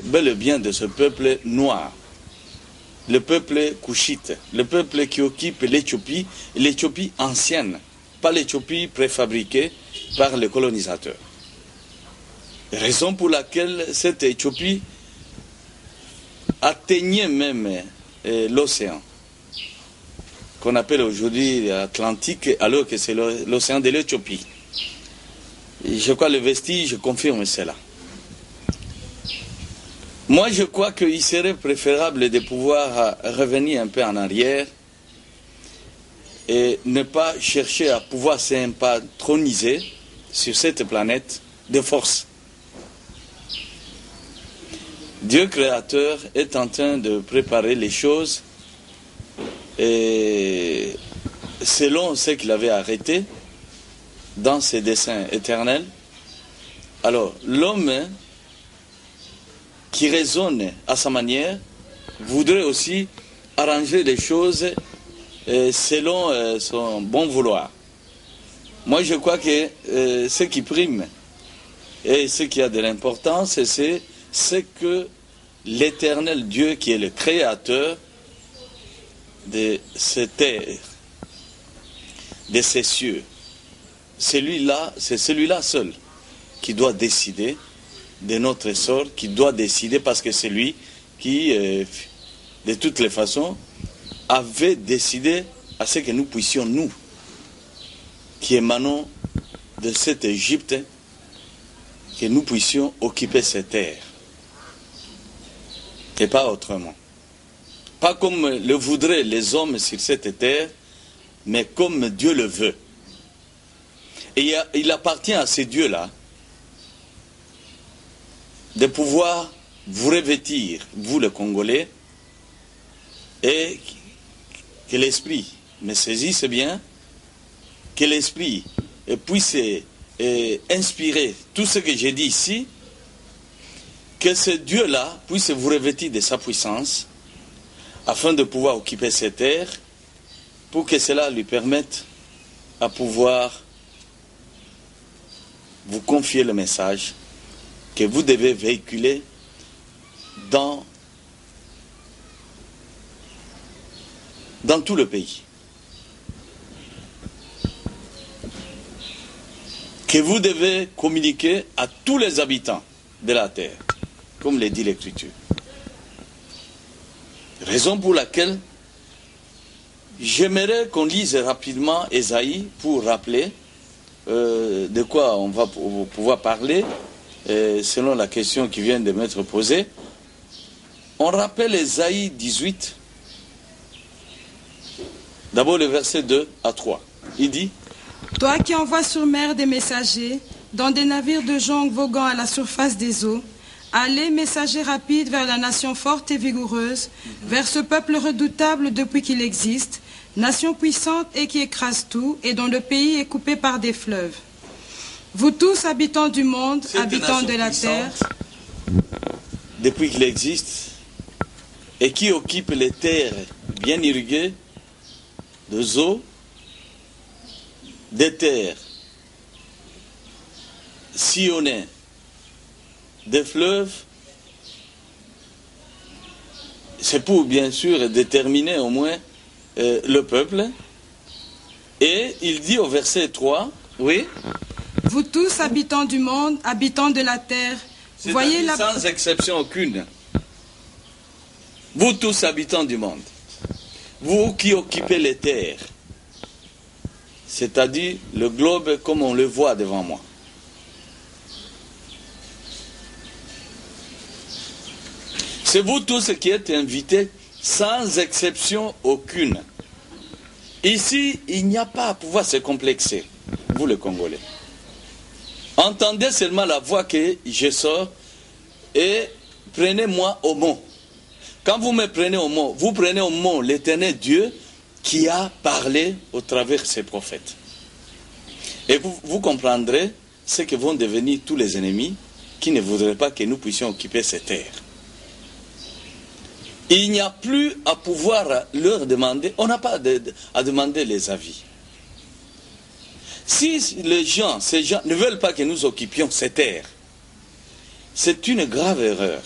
bel et bien de ce peuple noir, le peuple couchite, le peuple qui occupe l'Éthiopie ancienne, pas l'Éthiopie préfabriquée par les colonisateurs. Raison pour laquelle cette Éthiopie atteignait même l'océan, qu'on appelle aujourd'hui l'Atlantique, alors que c'est l'océan de l'Éthiopie. Je crois que le vestige confirme cela. Moi, je crois qu'il serait préférable de pouvoir revenir un peu en arrière et ne pas chercher à pouvoir s'impatroniser sur cette planète de force. Dieu créateur est en train de préparer les choses et selon ce qu'il avait arrêté dans ses desseins éternels. Alors, l'homme qui raisonne à sa manière voudrait aussi arranger les choses selon son bon vouloir. Moi, je crois que ce qui prime et ce qui a de l'importance, c'est que l'éternel Dieu, qui est le créateur de ces terres, de ces cieux, c'est celui-là seul qui doit décider de notre sort, qui doit décider, parce que c'est lui qui, de toutes les façons, avait décidé à ce que nous puissions, nous, qui émanons de cette Égypte, que nous puissions occuper ces terres. Et pas autrement. Pas comme le voudraient les hommes sur cette terre, mais comme Dieu le veut. Et il appartient à ces dieux-là de pouvoir vous revêtir, vous les Congolais, et que l'Esprit me saisisse bien, que l'Esprit puisse inspirer tout ce que j'ai dit ici, que ce Dieu-là puisse vous revêtir de sa puissance, afin de pouvoir occuper ces terres, pour que cela lui permette à pouvoir vous confier le message que vous devez véhiculer dans tout le pays. Que vous devez communiquer à tous les habitants de la terre, comme le dit l'Écriture. Raison pour laquelle j'aimerais qu'on lise rapidement Ésaïe pour rappeler de quoi on va pouvoir parler, selon la question qui vient de m'être posée. On rappelle Ésaïe 18, d'abord le verset 2 à 3. Il dit: Toi qui envoies sur mer des messagers, dans des navires de jonques voguant à la surface des eaux, allez, messagers rapides, vers la nation forte et vigoureuse, vers ce peuple redoutable depuis qu'il existe, nation puissante et qui écrase tout, et dont le pays est coupé par des fleuves. Vous tous, habitants du monde, habitants de la terre, depuis qu'il existe, et qui occupe les terres bien irriguées, des eaux, des terres sillonnées, des fleuves, c'est pour bien sûr déterminer au moins le peuple. Et il dit au verset 3, oui. Vous tous, habitants du monde, habitants de la terre, voyez la... Sans exception aucune. Vous tous, habitants du monde, vous qui occupez les terres, c'est-à-dire le globe comme on le voit devant moi. C'est vous tous qui êtes invités sans exception aucune. Ici, il n'y a pas à pouvoir se complexer, vous les Congolais. Entendez seulement la voix que je sors et prenez-moi au mot. Quand vous me prenez au mot, vous prenez au mot l'éternel Dieu qui a parlé au travers de ses prophètes. Et vous comprendrez ce que vont devenir tous les ennemis qui ne voudraient pas que nous puissions occuper ces terres. Il n'y a plus à pouvoir leur demander, on n'a pas à demander les avis. Si ces gens ne veulent pas que nous occupions ces terres, c'est une grave erreur.